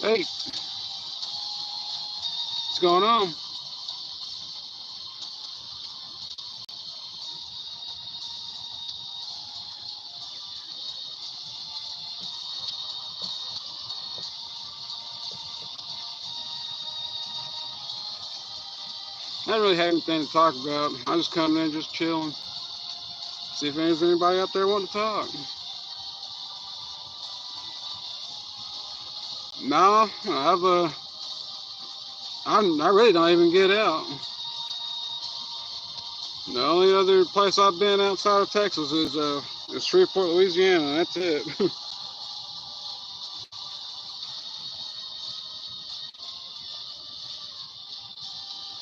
Hey, what's going on? I don't really have anything to talk about. I just come in, just chilling. See if there's anybody out there wanting to talk. No, I really don't even get out. The only other place I've been outside of Texas is Shreveport, Louisiana. That's it.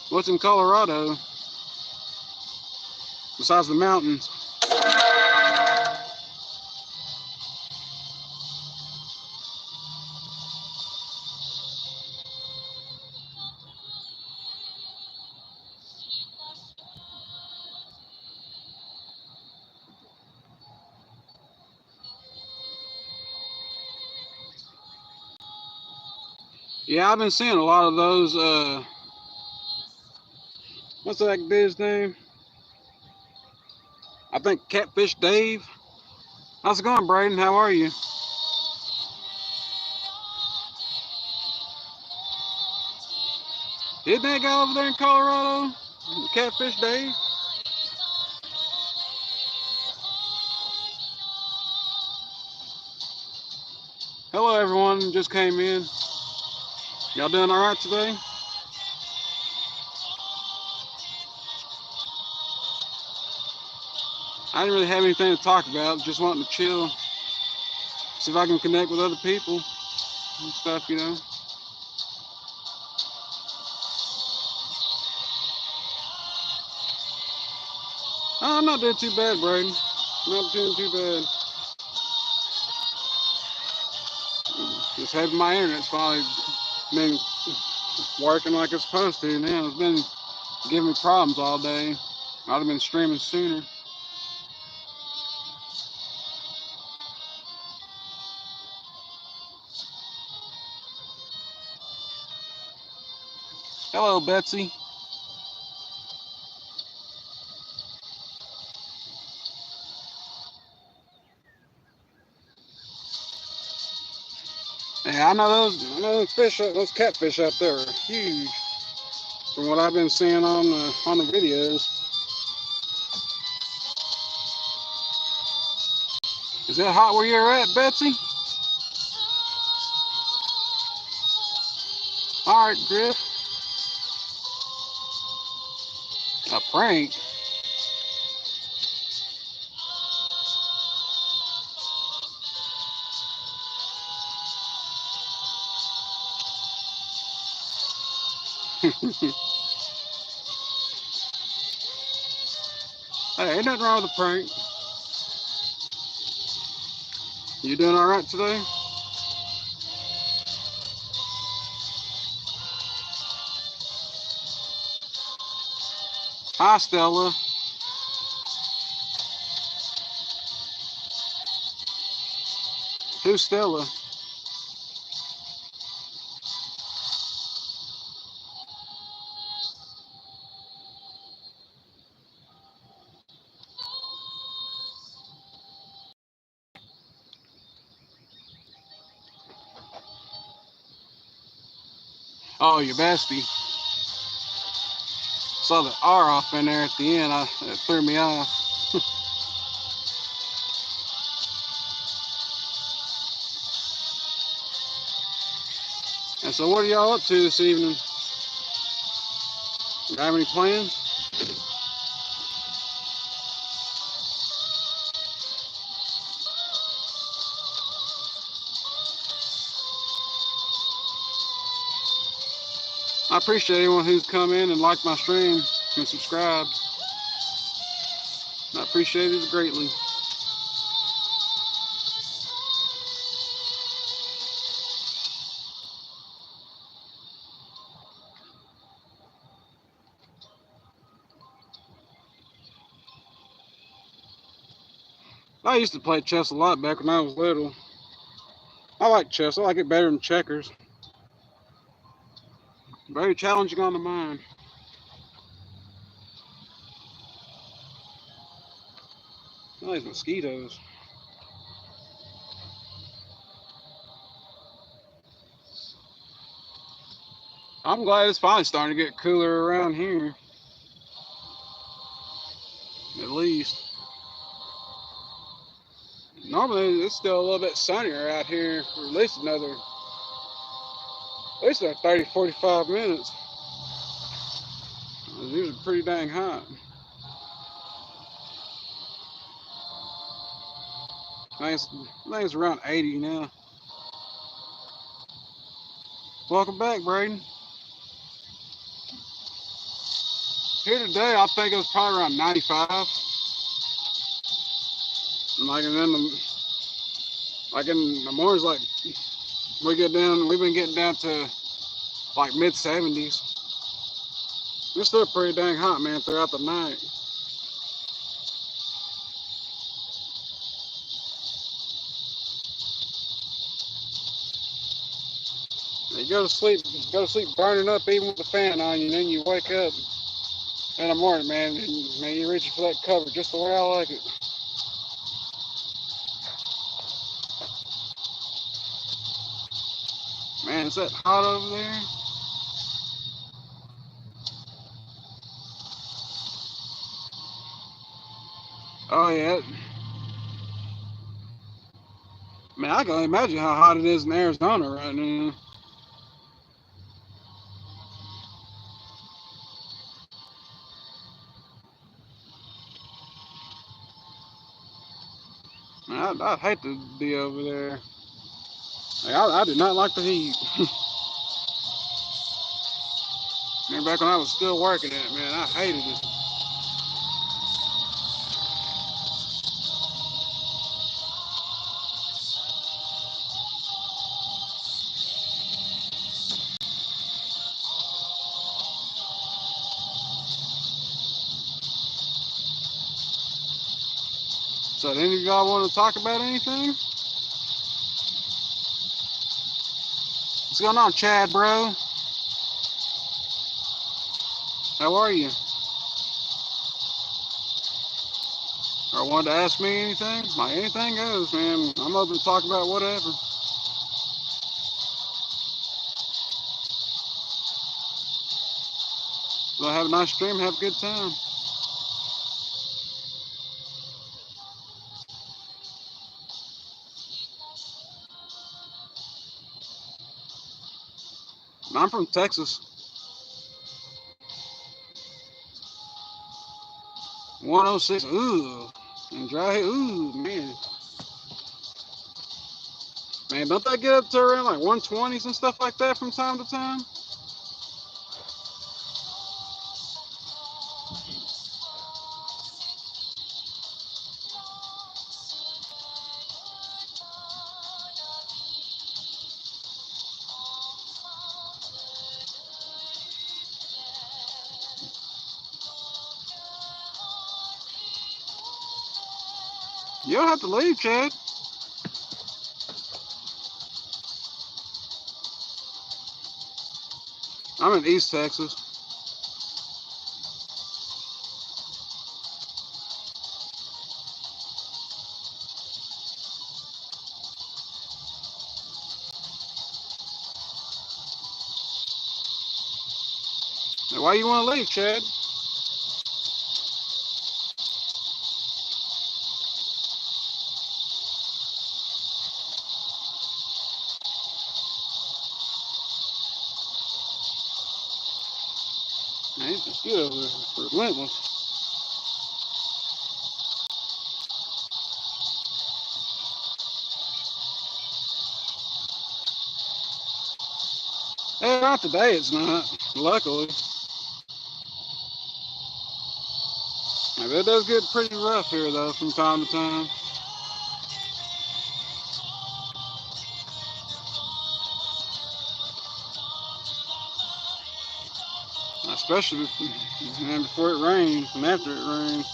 What's in Colorado besides the mountains? Yeah, I've been seeing a lot of those. What's that dude's name? I think Catfish Dave. How's it going, Braden? How are you? Did that guy over there in Colorado? Catfish Dave? Hello, everyone. Just came in. Y'all doing all right today? I didn't really have anything to talk about. Just wanting to chill, see if I can connect with other people and stuff. I'm not doing too bad, Braden. Not doing too bad. Just having my internet's finally been working like it's supposed to now. It's been giving me problems all day. I'd have been streaming sooner. Hello, Betsy. Yeah, I know those fish, those catfish out there are huge. From what I've been seeing on the videos. Is it hot where you're at, Betsy? All right, Griff. A prank? Hey, ain't nothing wrong with a prank. You doing all right today? Hi, Stella. Who's Stella? Oh, your bestie. Saw the R off in there at the end. It threw me off. And so, what are y'all up to this evening? Got any plans? I appreciate anyone who's come in and liked my stream and subscribed. I appreciate it greatly. I used to play chess a lot back when I was little. I like chess. I like it better than checkers. Very challenging on the mind. All these mosquitoes. I'm glad it's finally starting to get cooler around here. At least. Normally it's still a little bit sunnier out here for at least another 30, 45 minutes. It's usually pretty dang hot. I think it's around 80 now. Welcome back, Braden. Here today, I think it was probably around 95. And in the mornings, like we've been getting down to like mid 70s. It's still pretty dang hot, man, throughout the night. You go to sleep burning up even with the fan on you, and then you wake up in the morning, man, and man, you're reaching for that cover just the way I like it. Man, is that hot over there? Oh yeah. Man, I can imagine how hot it is in Arizona right now. Man, I'd hate to be over there. Like, I do not like the heat. Man, back when I was still working it, man, I hated it. So, any of y'all want to talk about anything? What's going on, Chad, bro? How are you? Or wanted to ask me anything? Like, anything goes, man. I'm open to talk about whatever. So, have a nice stream. Have a good time. I'm from Texas. 106. Ooh. And dry. Ooh, man. Man, don't that get up to around like 120s and stuff like that from time to time? You don't have to leave, Chad. I'm in East Texas. Now, why you want to leave, Chad? Man, it's just good over there. It's relentless. Hey, not today, it's not. Luckily. Maybe it does get pretty rough here, though, from time to time. Especially before it rains and after it rains.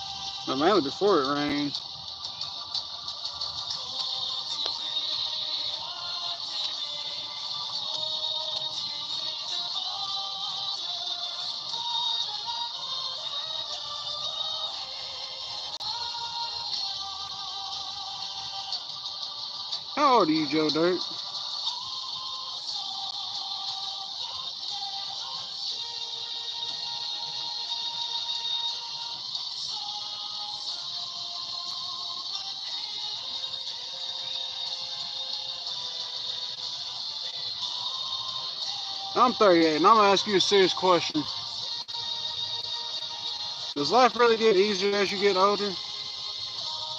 But mainly before it rains. How old are you, Joe Dirt? I'm 38, and I'm gonna ask you a serious question. Does life really get easier as you get older?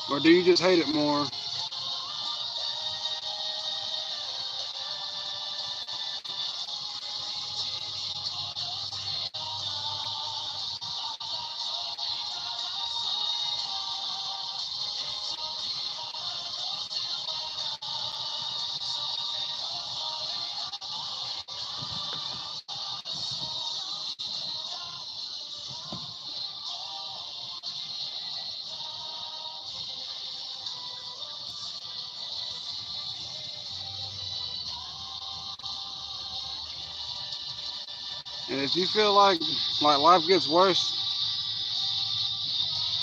Or do you just hate it more? And if you feel like life gets worse,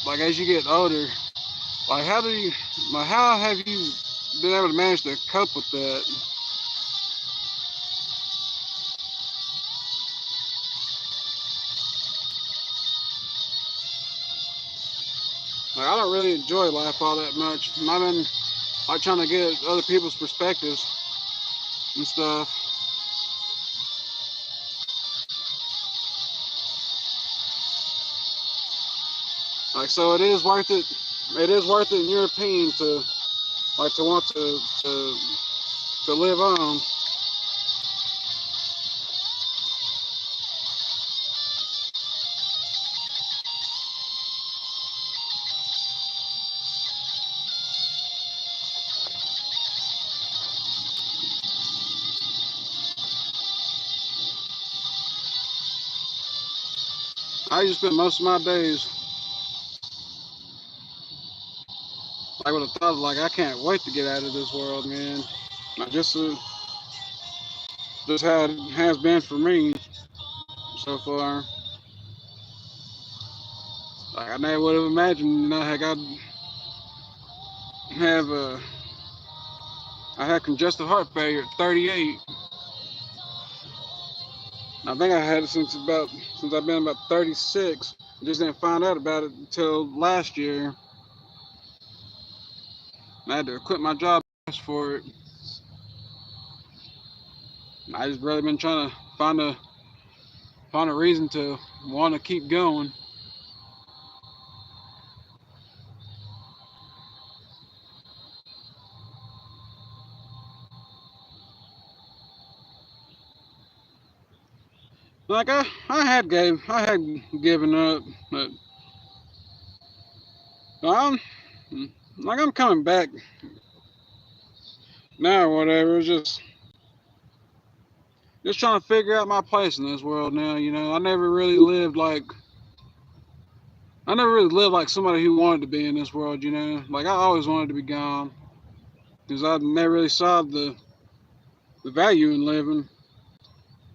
like as you get older, like how have you been able to manage to cope with that? Like I don't really enjoy life all that much, and I've been like trying to get other people's perspectives and stuff. Like so, it is worth it. It is worth it in your opinion to want to live on. I used to spend most of my days like with a thought of like I can't wait to get out of this world, man. Like just how it has been for me so far. Like I never would have imagined, heck, have a I had congestive heart failure at 38. I think I had it since I've been about 36. Just didn't find out about it until last year. I had to quit my job for it. I just really been trying to find a reason to want to keep going. Like I had given up, but I'm I'm coming back now or whatever. It's just trying to figure out my place in this world now. I never really lived like somebody who wanted to be in this world. Like I always wanted to be gone because I never really saw the value in living.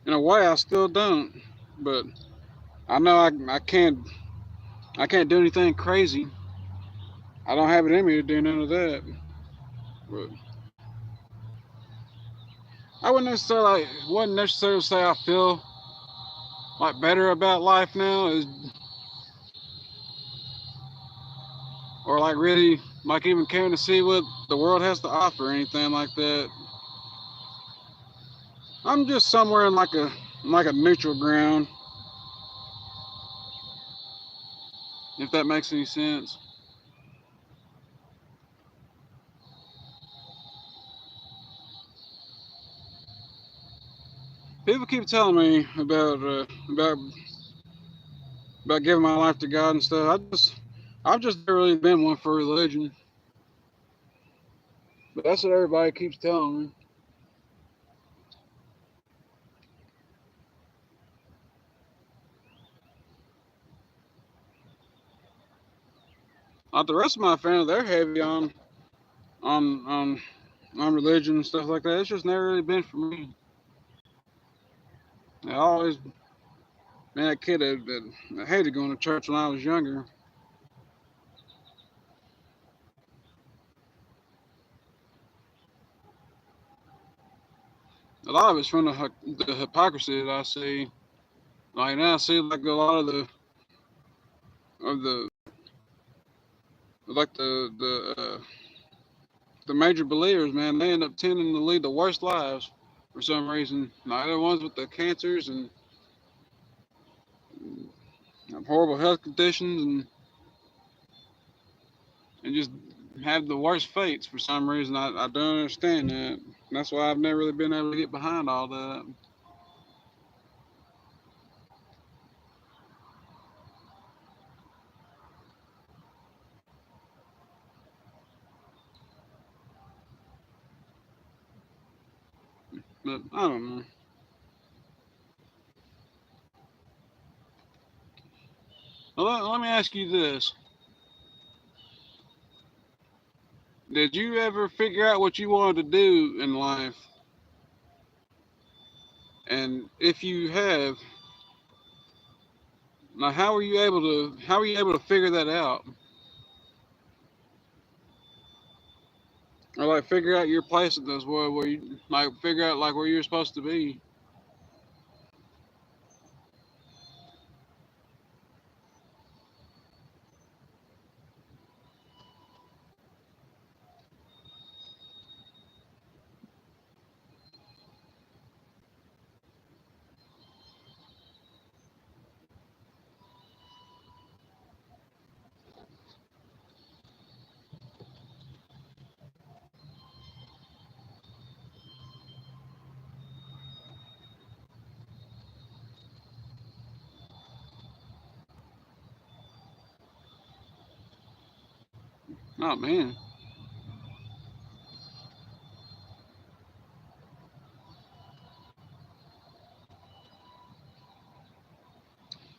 In a way, I still don't, but I know I can't do anything crazy. I don't have it in me to do none of that. But I wouldn't necessarily say I feel like better about life now, or like really like even caring to see what the world has to offer or anything like that. I'm just somewhere in like a neutral ground, if that makes any sense. People keep telling me about giving my life to God and stuff. I've just never really been one for religion, but that's what everybody keeps telling me. Like the rest of my family, they're heavy on on on religion and stuff like that. It's just never really been for me. I always been that kid that hated going to church when I was younger. a lot of it's from the hypocrisy that I see. Like now, I see like a lot of the like the major believers, man. They end up tending to lead the worst lives for some reason. Like the ones with the cancers and horrible health conditions and just have the worst fates for some reason. I don't understand that. That's why I've never really been able to get behind all that. But I don't know. Well, let me ask you this. Did you ever figure out what you wanted to do in life? And if you have, now how are you able to figure that out? Or like figure out your place in this world where you like figure out like where you're supposed to be. Oh man.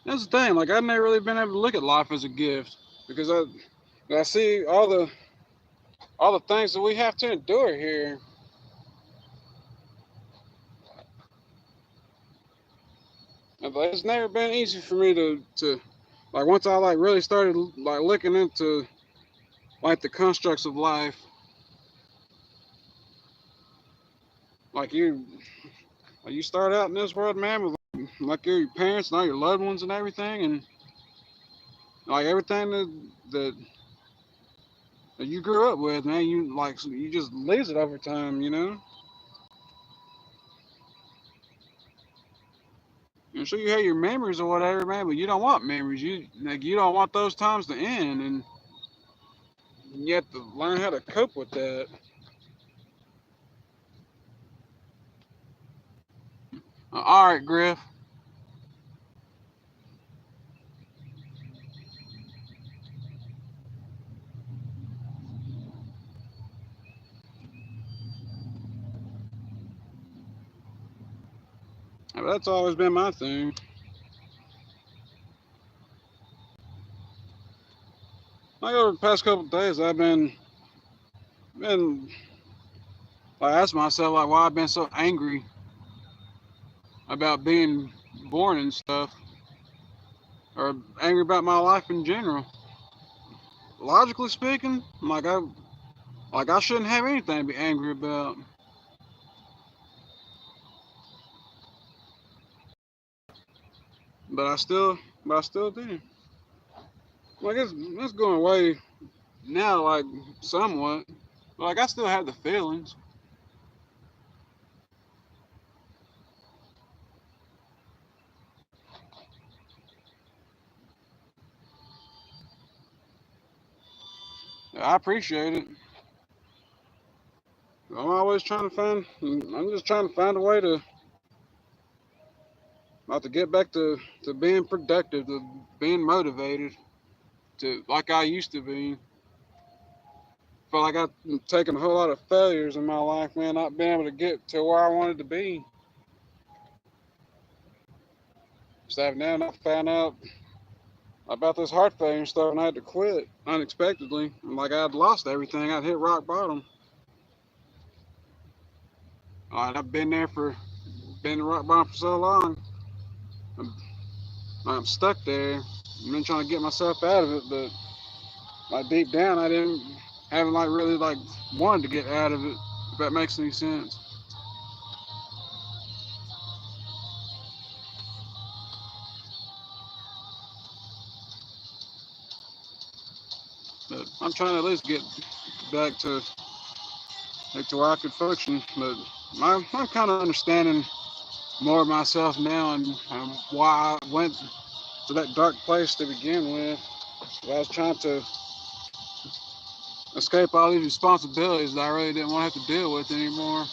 That's the thing, like I've never really been able to look at life as a gift because I see all the things that we have to endure here. But it's never been easy for me to like once I like really started like looking into like the constructs of life. Like you start out in this world, man, with like your parents and all your loved ones and everything, and like everything that you grew up with, man. You like you just lose it over time, you know. And sure you have your memories or whatever, man, but you don't want memories. You don't want those times to end, and you have to learn how to cope with that. All right, Griff. That's always been my thing. Like over the past couple of days, I've been like asking myself like why I've been so angry about being born and stuff, or angry about my life in general. Logically speaking, like I shouldn't have anything to be angry about, but I still do. Like it's going away now, like somewhat. But like I still have the feelings. I appreciate it. I'm always trying to find. I'm just trying to find a way to not to get back to being productive, to being motivated, to like I used to be. Felt like I've taken a whole lot of failures in my life, man, not being able to get to where I wanted to be. So I've now not found out about this heart failure stuff, and I had to quit unexpectedly. Like I'd lost everything. I'd hit rock bottom. I've been rock bottom for so long. I'm, I'm stuck there. I've been trying to get myself out of it, but like deep down, I haven't like really like wanted to get out of it. If that makes any sense. I'm trying to at least get back to where I could function. But I'm kind of understanding more of myself now and why I went to that dark place to begin with. I was trying to escape all these responsibilities that I really didn't want to have to deal with anymore.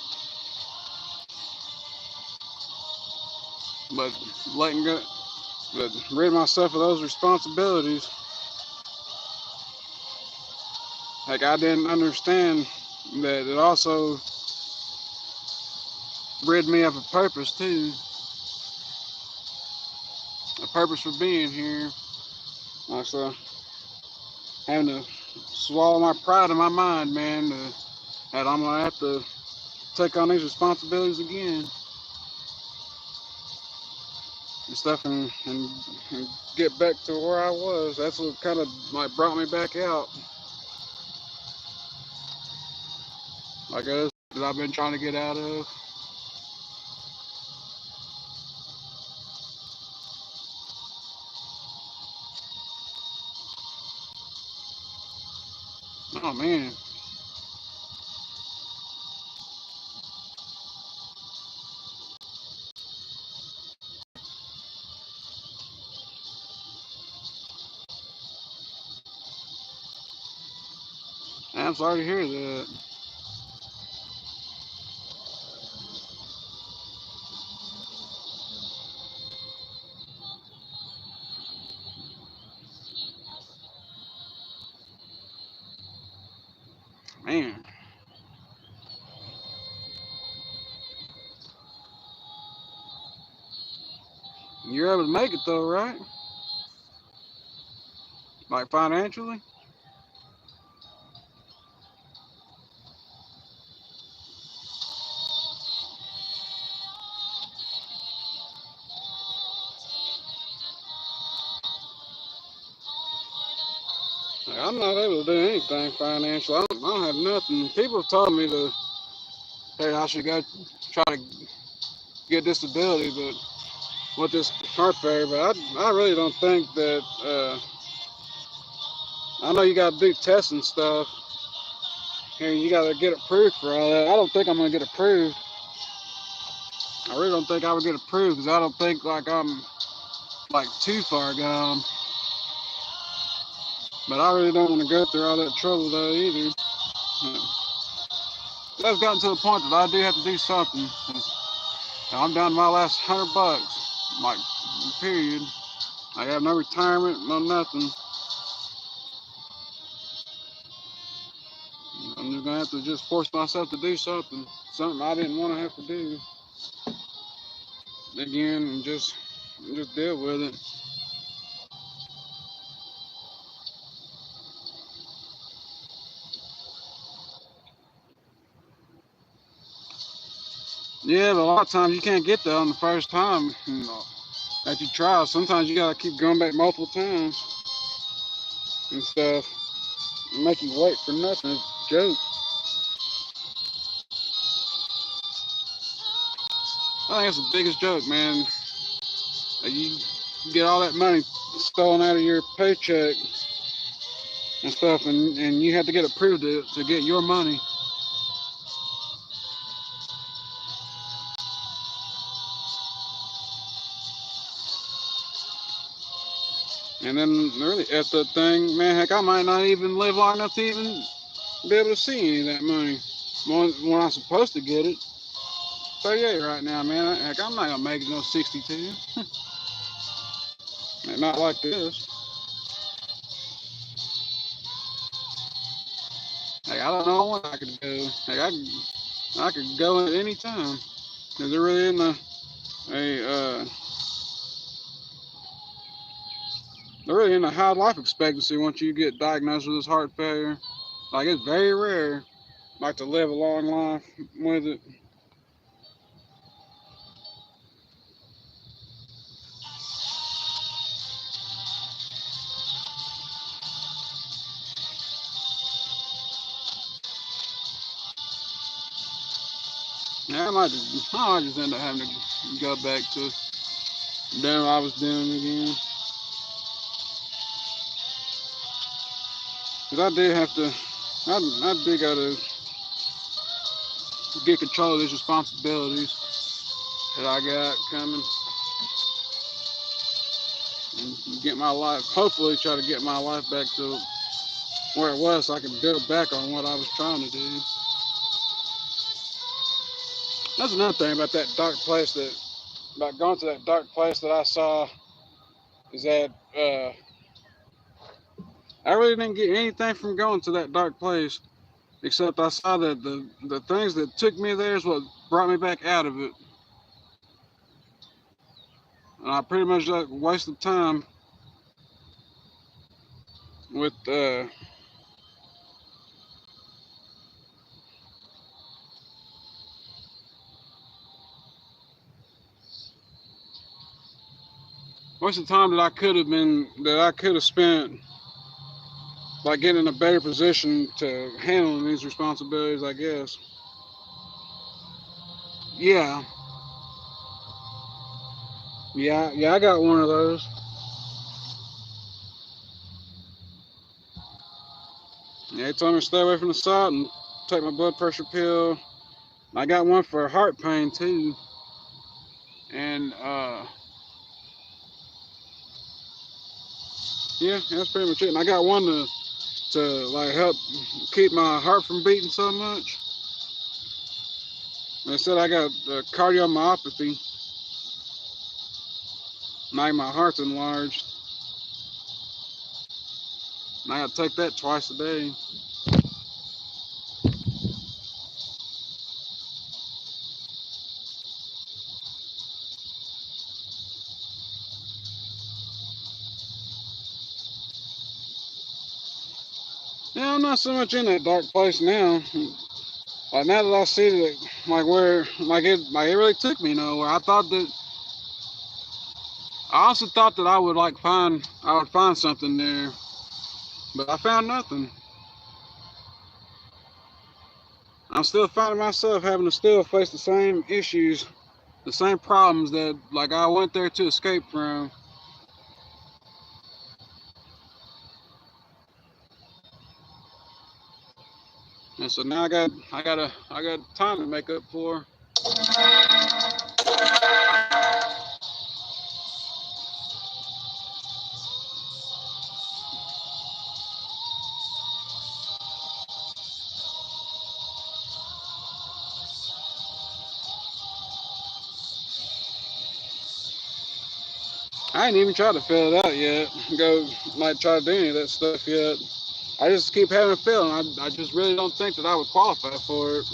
But letting go, but rid myself of those responsibilities. Like I didn't understand that it also rid me of a purpose too, a purpose for being here. Like so, having to swallow my pride in my mind, man, that I'm gonna have to take on these responsibilities again and stuff, and get back to where I was. That's what kind of like brought me back out. I guess that I've been trying to get out of. Oh man, I'm sorry to hear that. Man, you're able to make it though, right? Like financially. Like, I'm not able to do anything financially. I don't have nothing. People have told me to, hey, I should go try to get disability, but with this heart failure. But I really don't think that. I know you got to do tests and stuff, and you got to get approved for all that. I don't think I'm gonna get approved. I really don't think I would get approved because I don't think like I'm like too far gone. But I really don't want to go through all that trouble though either. I've gotten to the point that I do have to do something. I'm down to my last $100, like period. I have no retirement, no nothing. I'm just gonna have to just force myself to do something I didn't want to have to do again, and just deal with it. Yeah, but a lot of times you can't get that on the first time, that you try. Sometimes you gotta keep going back multiple times and stuff, and make you wait for nothing. It's a joke. I think it's the biggest joke, man. You get all that money stolen out of your paycheck and stuff, and you have to get approved to get your money. And then really at the thing, man, heck, I might not even live long enough to even be able to see any of that money when I'm supposed to get it. 38 right now, man. Heck, I'm not gonna make it no 62. Not like this. Heck, I don't know when I could go. Heck, I could go at any time. Cause there really isn't there really isn't a high life expectancy once you get diagnosed with this heart failure. Like it's very rare, like to live a long life with it. Yeah, I might just end up having to go back to doing what I was doing again. Because I do have to, I do got to get control of these responsibilities that I got coming and get my life, hopefully try to get my life back to where it was so I can build back on what I was trying to do. That's another thing about that dark place about going to that dark place that I saw is that I really didn't get anything from going to that dark place except I saw that the things that took me there is what brought me back out of it. And I pretty much like wasted time with wasted time that I could have spent like getting in a better position to handle these responsibilities, I guess. Yeah, yeah, I got one of those. Yeah, they told me to stay away from the salt and take my blood pressure pill. I got one for heart pain too, and yeah, that's pretty much it. And I got one to like help keep my heart from beating so much. They said I got cardiomyopathy, like my heart's enlarged, and I got to take that twice a day. Yeah, I'm not so much in that dark place now. Like now that I see that, like where, like it really took me nowhere. I also thought that I would find something there, but I found nothing. I'm still finding myself having to still face the same issues, the same problems that like I went there to escape from. And so now I got time to make up for. I ain't even tried to fill it out yet. Go like try to do any of that stuff yet. I just keep having a feeling. I just really don't think that I would qualify for it.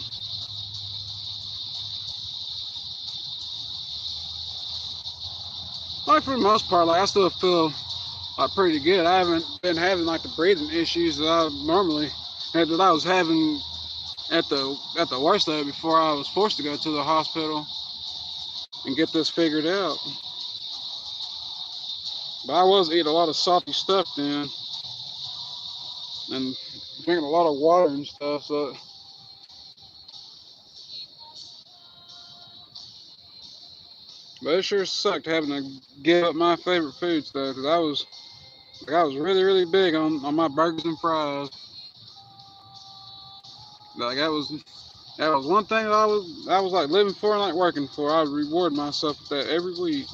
Like for the most part, like I still feel like pretty good. I haven't been having like the breathing issues that I normally had that I was having at the worst of it before I was forced to go to the hospital and get this figured out. But I was eating a lot of salty stuff then and drinking a lot of water and stuff. So, but it sure sucked having to give up my favorite foods though, because I was really big on my burgers and fries. Like that was one thing that I was like living for and like working for. I would reward myself with that every week.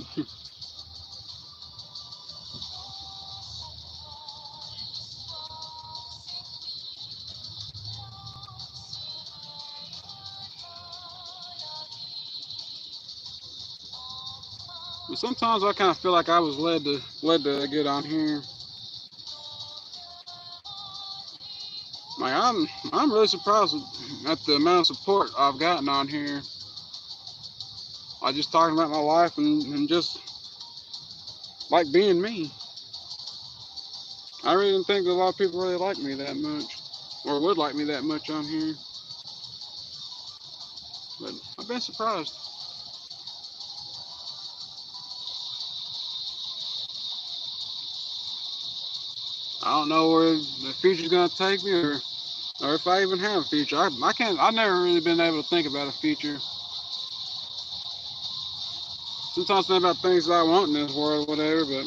But sometimes I kind of feel like I was led to get on here. Like I'm really surprised at the amount of support I've gotten on here. I just talking about my life and just like being me. I really didn't think that a lot of people really like me that much, or would like me that much on here. But I've been surprised. I don't know where the future's gonna take me, or if I even have a future. I can't. I've never really been able to think about a future. Sometimes I think about things that I want in this world, whatever, but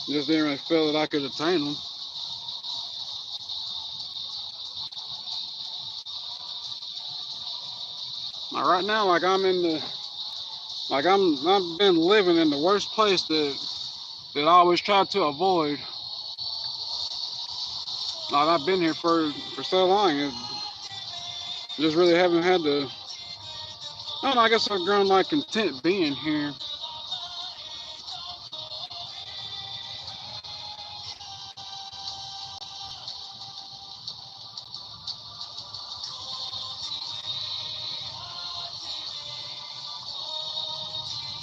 just didn't really feel that I could attain them. Right now, like I'm in the, like I've been living in the worst place that I always try to avoid. Like I've been here for so long, and just really haven't had to. I don't know, I guess I've grown like content being here.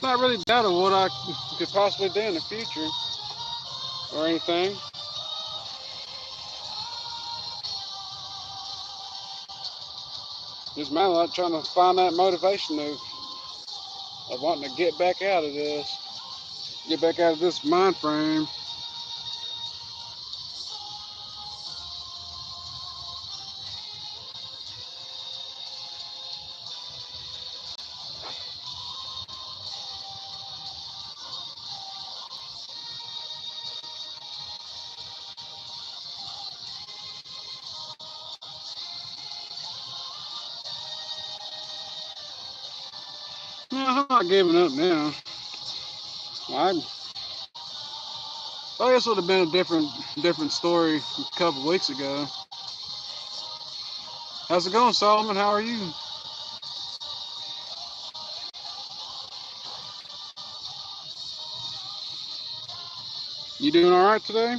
Not really doubting what I could possibly do in the future or anything. Just mainly like trying to find that motivation of wanting to get back out of this, get back out of this mind frame. No, I'm not giving up now. I guess it would have been a different story a couple weeks ago. How's it going, Solomon? How are you? You doing all right today?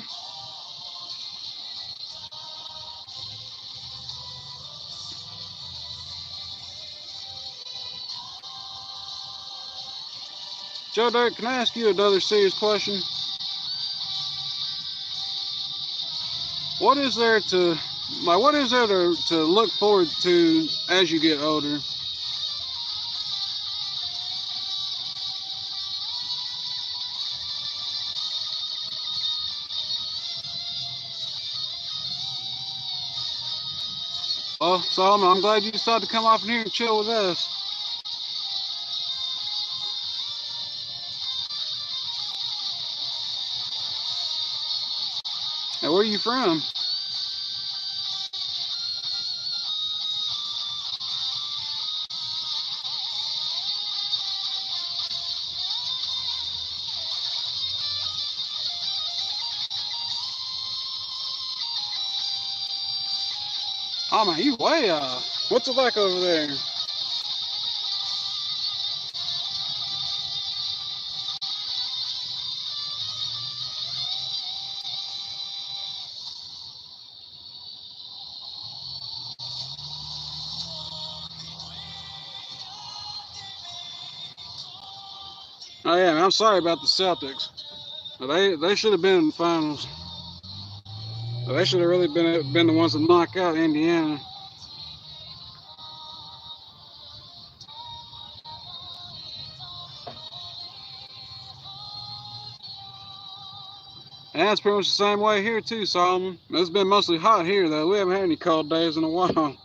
Joe Dirt, can I ask you another serious question? What is there to to look forward to as you get older? Well, Solomon, I'm glad you decided to come off in here and chill with us. Now, where are you from? Oh man, you way off. What's it like over there? Oh yeah, man, I'm sorry about the Celtics. They should have been in the finals. They should have really been the ones to knock out Indiana. And that's pretty much the same way here too, Solomon. It's been mostly hot here though. We haven't had any cold days in a while.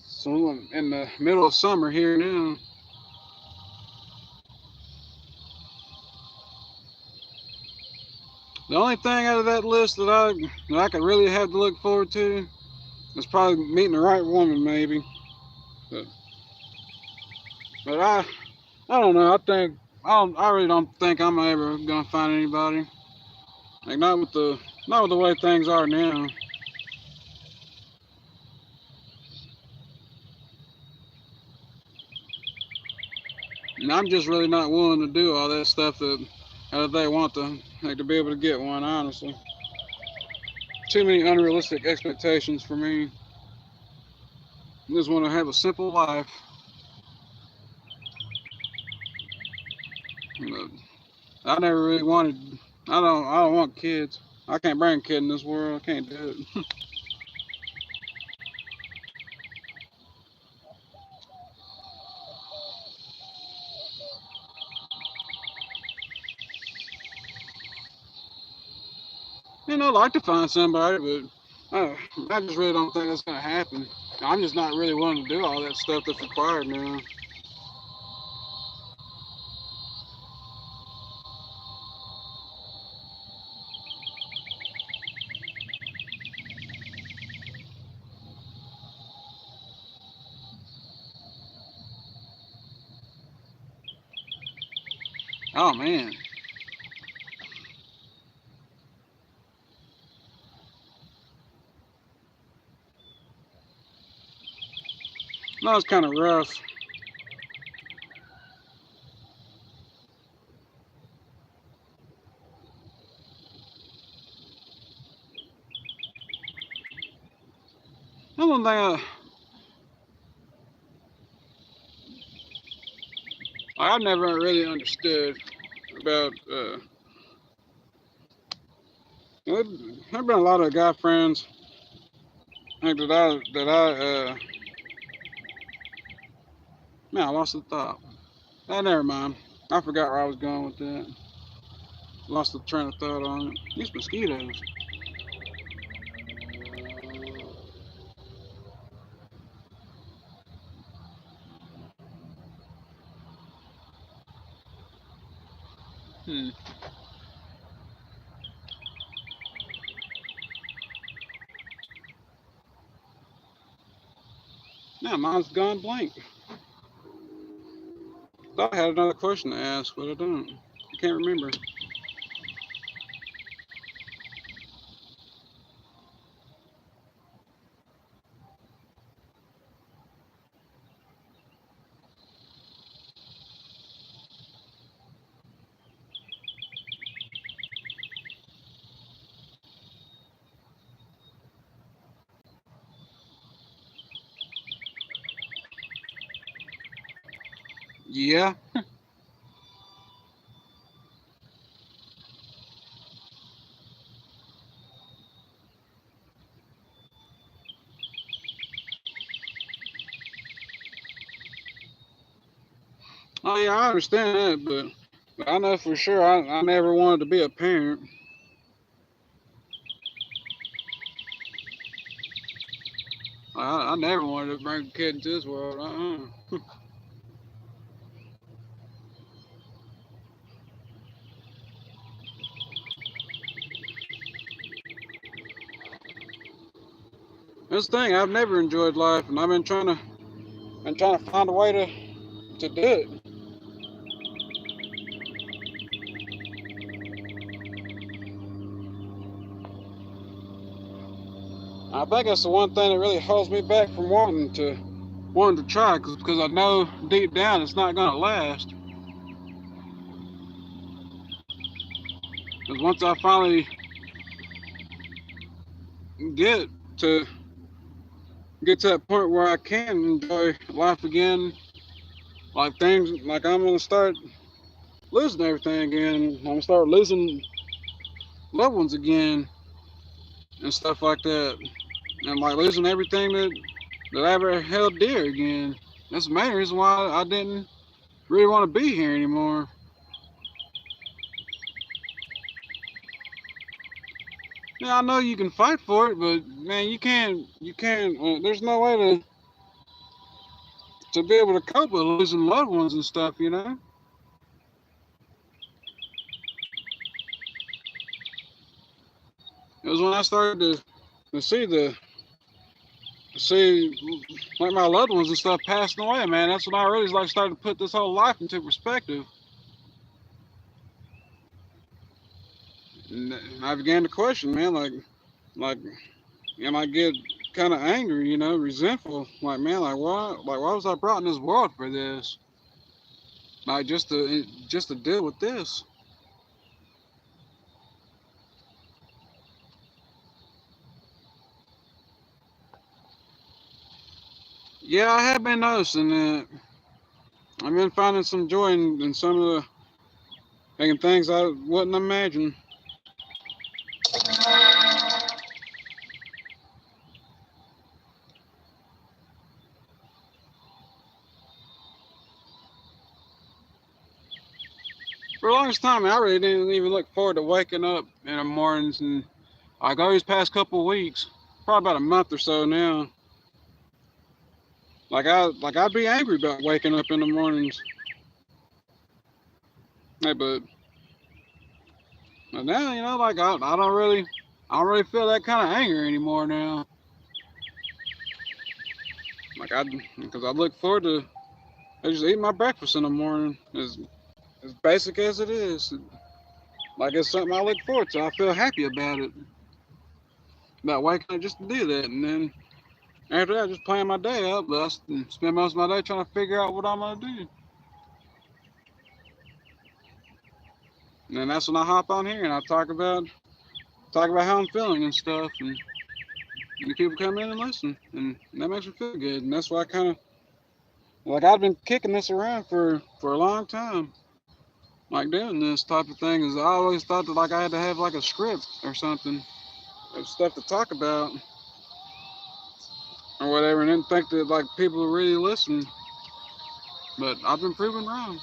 So in the middle of summer here now. The only thing out of that list that I could really have to look forward to is probably meeting the right woman, maybe. But, but I don't know. I really don't think I'm ever gonna find anybody. Like not with the way things are now. And I'm just really not willing to do all that stuff that they want to be able to get one. Honestly, too many unrealistic expectations for me. I just want to have a simple life. But I never really wanted. I don't want kids. I can't bring a kid in this world. I can't do it. I'd like to find somebody, but I just really don't think that's gonna happen. I'm just not really willing to do all that stuff that's required now. Oh man. That was kind of rough. The one thing I never really understood about there've been a lot of guy friends that I man, I lost the thought. Oh, never mind. I forgot where I was going with that. Lost the train of thought on it. These mosquitoes. Hmm. Now mine's gone blank. Thought I had another question to ask, but I don't. I can't remember. Yeah. Oh yeah, I understand that, but I know for sure I never wanted to be a parent. I never wanted to bring a kid into this world. This thing, I've never enjoyed life, and I've been trying to find a way to do it. I think that's the one thing that really holds me back from wanting to try, because I know deep down it's not gonna last. Because once I finally get to get to that point where I can enjoy life again, like things like I'm gonna start losing everything again. I'm gonna start losing loved ones again and stuff like that, and like losing everything that I ever held dear again. That's the main reason why I didn't really want to be here anymore. Yeah, I know you can fight for it, but man, you can't. There's no way to be able to cope with losing loved ones and stuff. You know, it was when I started to see see like my loved ones and stuff passing away. Man, that's when I really like started to put this whole life into perspective. And I began to question, man, like, and I get kind of angry, you know, resentful. Like, man, why was I brought in this world for this? Like, just to deal with this. Yeah, I have been noticing that. I've been finding some joy in some of the making things I wouldn't imagine. For the longest time, I really didn't even look forward to waking up in the mornings, and like over these past couple of weeks, probably about a month or so now. I'd be angry about waking up in the mornings. Hey, but now you know, like I don't really feel that kind of anger anymore now. Like I because I look forward to I just eat my breakfast in the morning. as basic as it is. Like it's something I look forward to. I feel happy about waking up just to do that. And then after that, just plan my day up. But I spend most of my day trying to figure out what I'm gonna do. And then that's when I hop on here and I talk about how I'm feeling and stuff. And people come in and listen, and that makes me feel good. And that's why I kind of like I've been kicking this around for a long time. Like doing this type of thing is I always thought that like I had to have like a script or something of stuff to talk about or whatever, and didn't think that like people would really listen. But I've been proven wrong.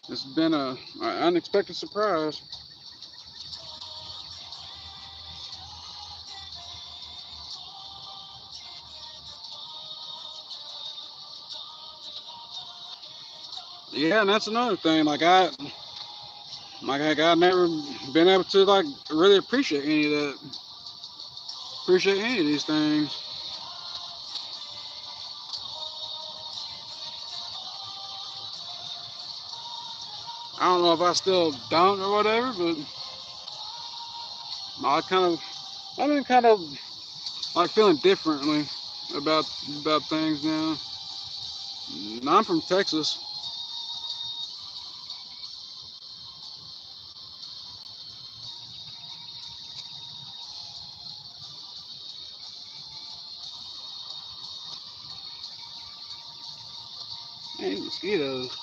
It's been a unexpected surprise. Yeah, and that's another thing. I've never been able to like really appreciate any of these things. I don't know if I still don't or whatever, but I I've been kind of like feeling differently about things now. I'm from Texas. Man, mosquitoes.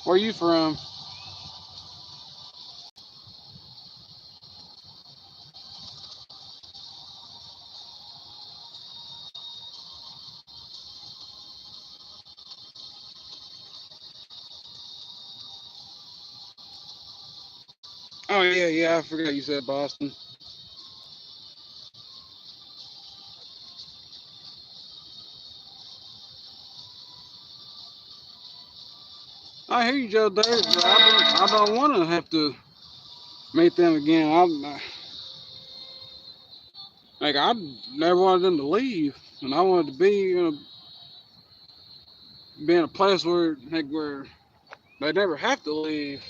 Where you from? Oh yeah, I forgot you said Boston. I hear you, Joe Dirt, but I don't want to have to meet them again. I never wanted them to leave, and I wanted to be in a place where they never have to leave.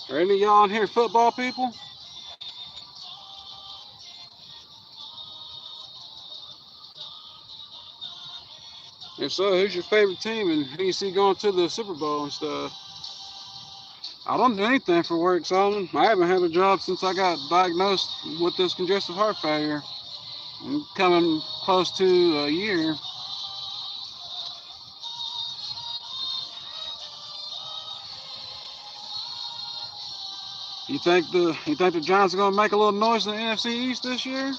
Are any of y'all in here football people? If so, who's your favorite team and who do you see going to the Super Bowl and stuff? I don't do anything for work, Solomon. I haven't had a job since I got diagnosed with this congestive heart failure. I'm coming close to a year. You think the Giants are gonna make a little noise in the NFC East this year?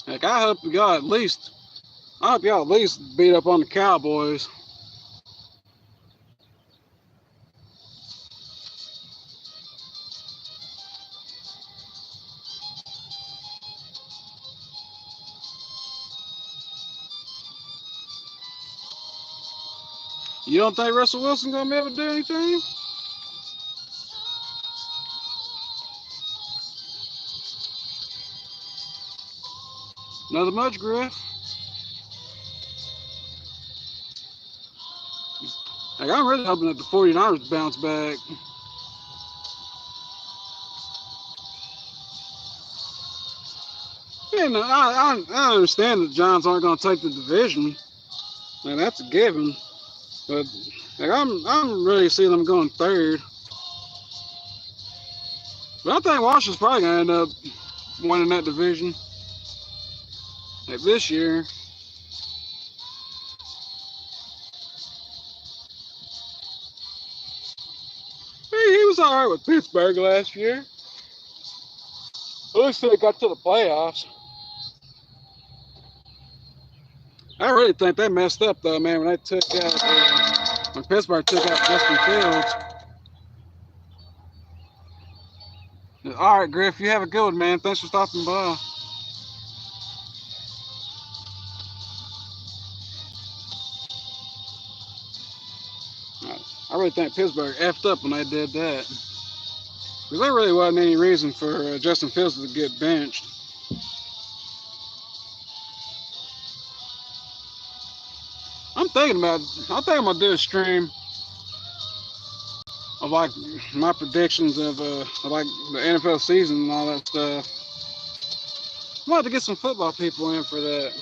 Heck, I hope y'all at least beat up on the Cowboys. You don't think Russell Wilson gonna be able to do anything? Another much, Griff. Like, I'm really hoping that the 49ers bounce back. Yeah, no, I understand that the Giants aren't going to take the division, and that's a given. But like, I'm really seeing them going third. But I think Washington's probably gonna end up winning that division. Like this year. He was all right with Pittsburgh last year. At least they got to the playoffs. I really think they messed up though, man, when they took out when Pittsburgh took out Justin Fields. All right, Griff, you have a good one, man. Thanks for stopping by. I really think Pittsburgh effed up when they did that. Because there really wasn't any reason for Justin Fields to get benched. I'm thinking about do a stream of like my predictions of like the NFL season and all that stuff. I'm about to get some football people in for that.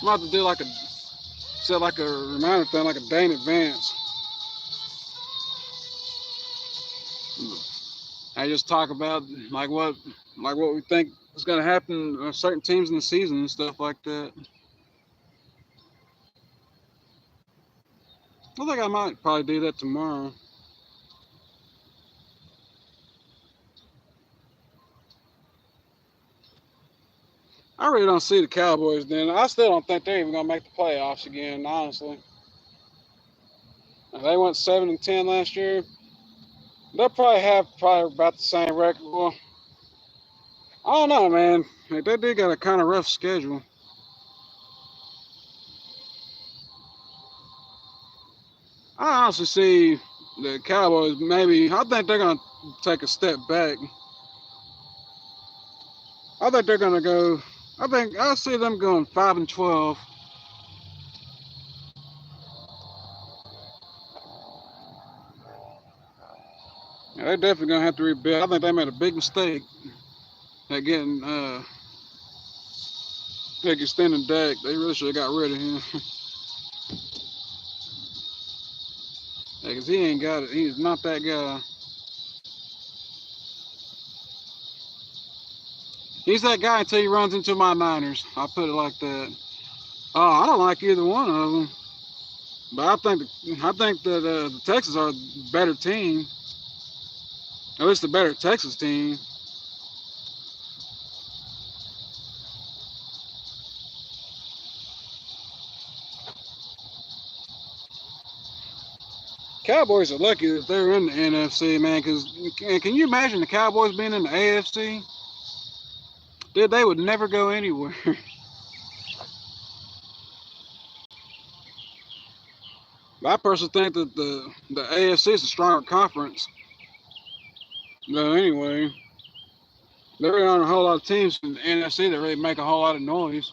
I'm about to do like set like a reminder thing, like a day in advance. I just talk about like what we think is going to happen to certain teams in the season and stuff like that. I think I might probably do that tomorrow. I really don't see the Cowboys then. I still don't think they're even going to make the playoffs again, honestly. They went 7-10 last year. They'll probably have about the same record. Well, I don't know, man. They did got a kind of rough schedule. I honestly see the Cowboys maybe. I think they're going to take a step back. I think they're going to go. I see them going 5-12. Yeah, they're definitely going to have to rebuild. I think they made a big mistake at getting extending Dak. They really should have got rid of him. Yeah, because he ain't got it. He's not that guy. He's that guy until he runs into my Niners. I'll put it like that. Oh, I don't like either one of them. But I think that the Texans are a better team. At least the better Texas team. Cowboys are lucky that they're in the NFC, man. Because can you imagine the Cowboys being in the AFC? Dude, they would never go anywhere. I personally think that the AFC is a stronger conference. No, anyway, there aren't a whole lot of teams in the NFC that really make a whole lot of noise.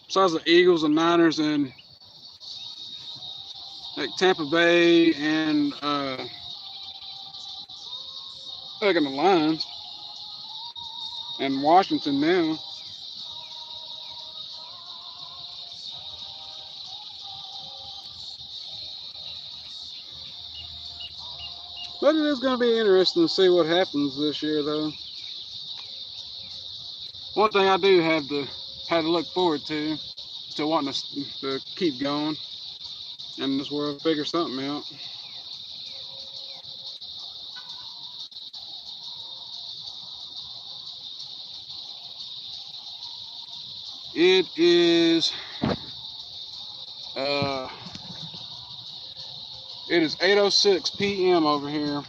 Besides the Eagles and Niners and like Tampa Bay and like in the Lions and Washington now. But it is going to be interesting to see what happens this year, though. One thing I do have to look forward to, still wanting to keep going in this world, figure something out. It is 8:06 p.m. over here.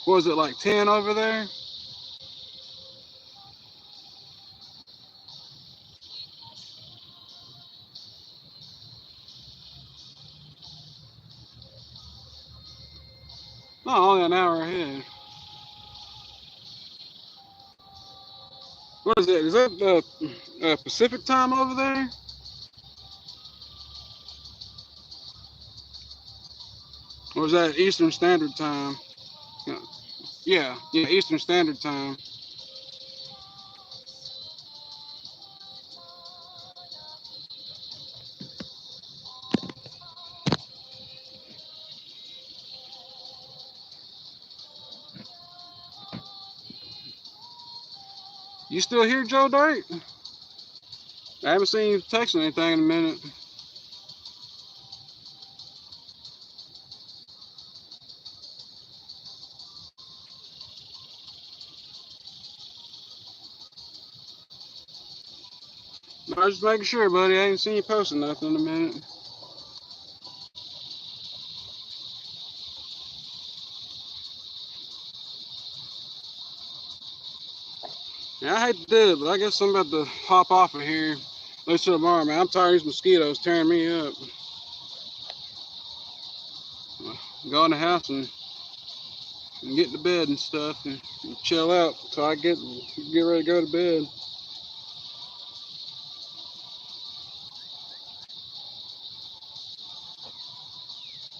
What was it, like 10 over there? No, only an hour ahead. What is it? Is that the Pacific time over there? Or is that Eastern Standard Time? Yeah, Eastern Standard Time. You still here, Joe Dirt? I haven't seen you texting anything in a minute. No, I was just making sure, buddy. I ain't seen you posting nothing in a minute. Yeah, I hate to do it, but I guess I'm about to hop off of here. At least till tomorrow, man. I'm tired of these mosquitoes tearing me up. Go in the house and get to bed and stuff and chill out till I get ready to go to bed.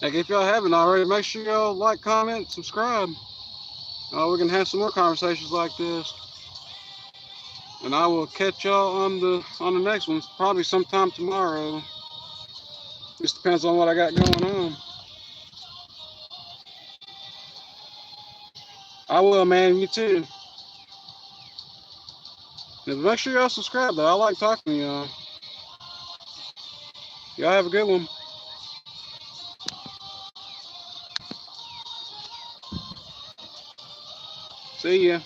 Like, if y'all haven't already, make sure y'all like, comment, subscribe. We can have some more conversations like this. And I will catch y'all on the next one, probably sometime tomorrow. Just depends on what I got going on. I will, man. You too. And make sure y'all subscribe, though. I like talking to y'all. Y'all have a good one. See ya.